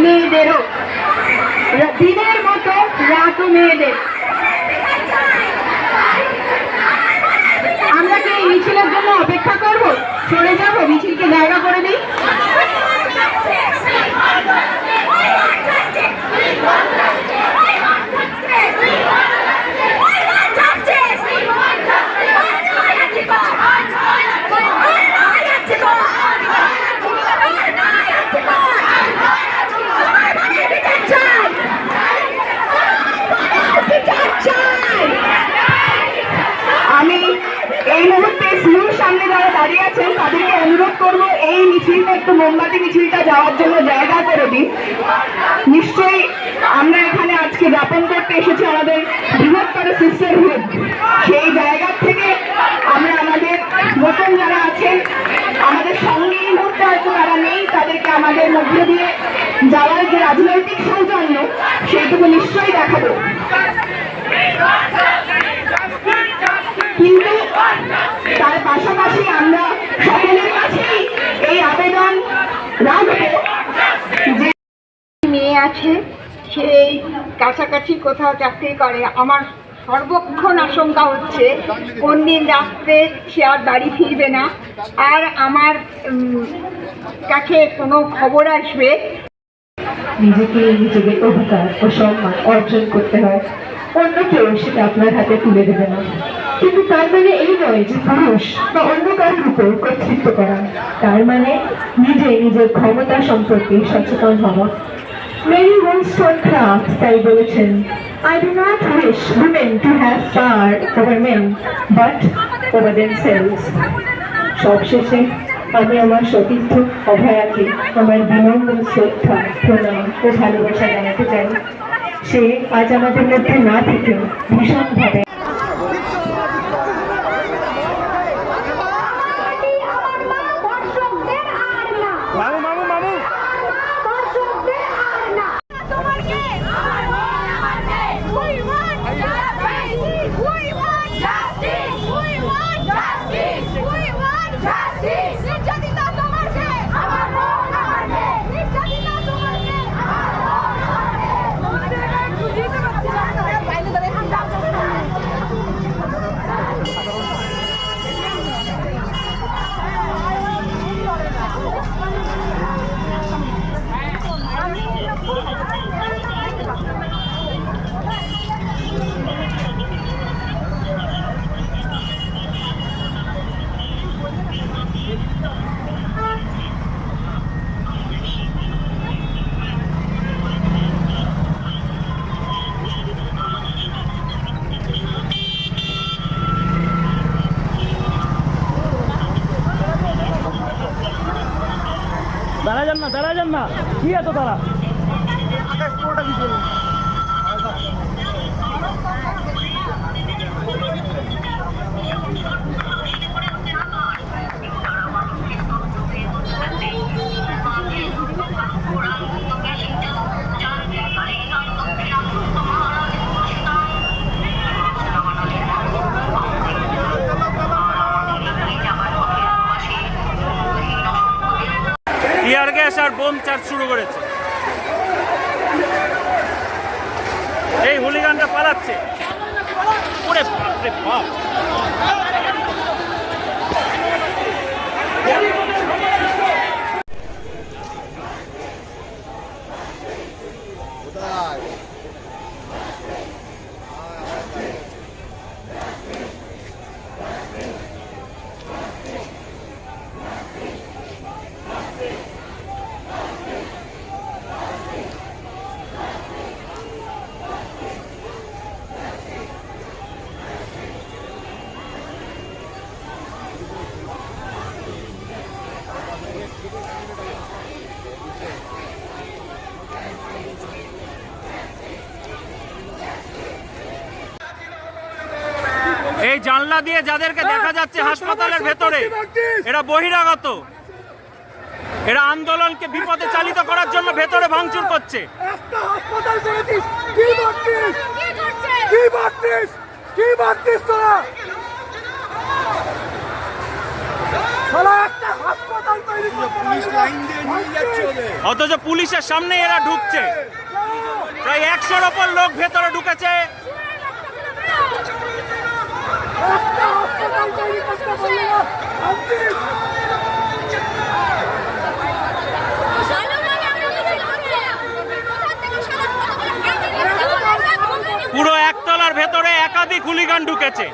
মেয়েদেরও, দিনের মতো রাতও মেয়েদের। আমরা কি এই মিছিলের জন্য অপেক্ষা করব? সরে যাবো, মিছিলকে জায়গা করে দিই। আমি এই মুহূর্তে স্কুল সামনে যারা দাঁড়িয়ে আছেন তাদেরকে অনুরোধ করব এই মিছিলটা একটু মোমবাতি মিছিলটা যাওয়ার জন্য জায়গা করে দিন। নিশ্চয়ই আমরা এখানে আজকে যাপন করতে এসেছি আমাদের বৃহত্তর সিস্টারহুড, সেই জায়গা থেকে আমরা আমাদের নতুন যারা আছেন আমাদের সঙ্গে এই মুহূর্তে হয়তো তারা নেই, তাদেরকে আমাদের মধ্যে দিয়ে যাওয়ার যে রাজনৈতিক সৌজন্য সেইটুকু নিশ্চয়ই দেখাবো। কিন্তু তার পাশাপাশি আমরা সকলের কাছেই এই আবেদন রাখবো যে মেয়ে আছে সেই কাছাকাছি কোথাও চাকরি করে, আমার সর্বক্ষণ আশঙ্কা হচ্ছে কোন দিন রাত্রে সে আর বাড়ি ফিরবে না, আর আমার কাছে কোনো খবর আসবে। নিজেকে নিজেদের অধিকার ও সম্মান অর্জন করতে হয়, অন্য কেউ সেটা আপনার হাতে তুলে দেবে না। কিন্তু তার মানে এই নয় যে পুরুষ বা অন্য কারোর উপর কর্তৃত্ব করা, তার মানে নিজে নিজের ক্ষমতা সম্পর্কে সচেতন হওয়া। মেরি wollstonecraft তাই বলেছেন, I do not wish women to have power over men, but over themselves. সবশেষে আমি আমার সতীর্থ অভয়াকে আমার বিনম্র শ্রদ্ধা, প্রণাম ও ভালোবাসা জানাতে চাই। সে আজ আমাদের মধ্যে না থেকে ভীষণভাবে দাঁড়া যান না কি এত তারা টিয়ার গ্যাস আর বোম চার্জ শুরু করেছে। এই হুলিগানটা পালাচ্ছে। ওরে বাপরে বাপ, এই জানলা দিয়ে যাদেরকে দেখা যাচ্ছে হাসপাতালের ভেতরে, এরা বহিরাগত, এরা আন্দোলনকে বিপদে চালিত করার জন্য ভেতরে ভাঙচুর করছে। একটা হাসপাতাল অথচ পুলিশের সামনে এরা ঢুকছে। প্রায় 100-র ওপর লোক ভেতরে ঢুকেছে। পুরো একতলার ভেতরে একাধিক হুলিগান ঢুকেছে।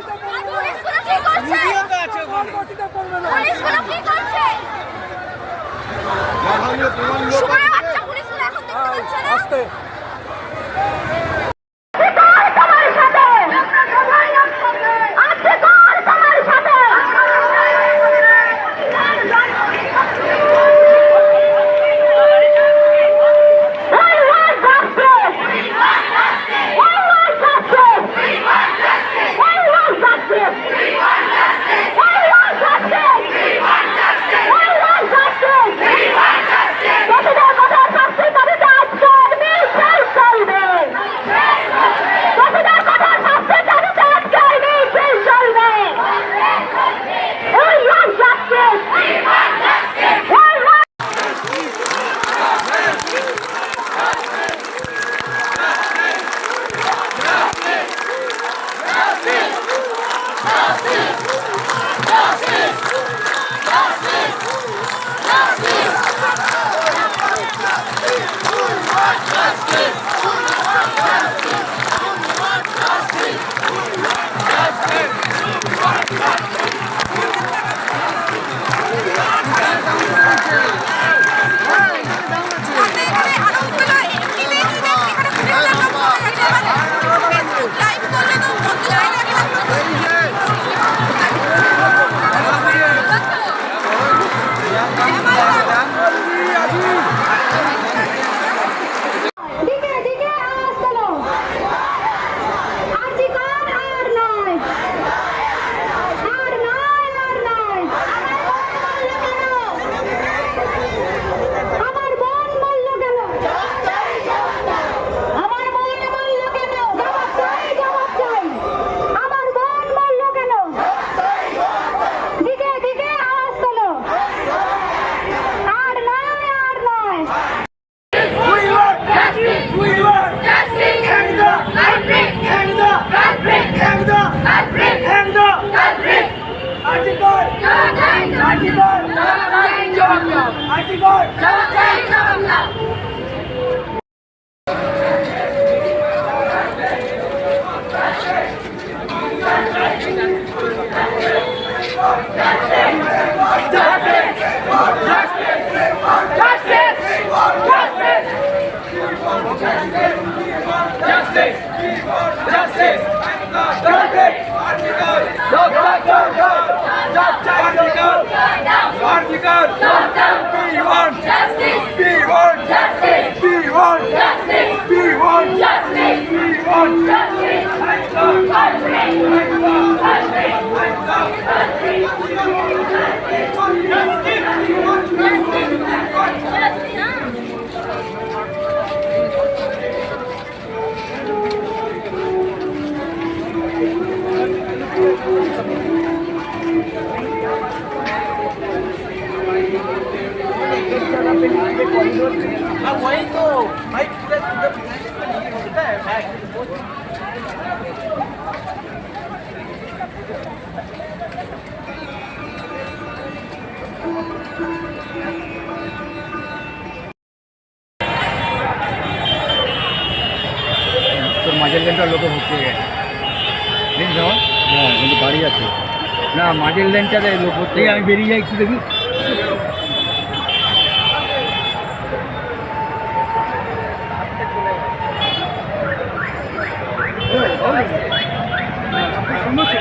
মাঝের লেনটার লোকে ভর্তি হয়ে গেছে। হ্যাঁ, কিন্তু গাড়ি আছে না, মাঝের লেনটাতে লোক ভর্তি। আমি বেরিয়ে যাই একটু দেখি। সমস্যা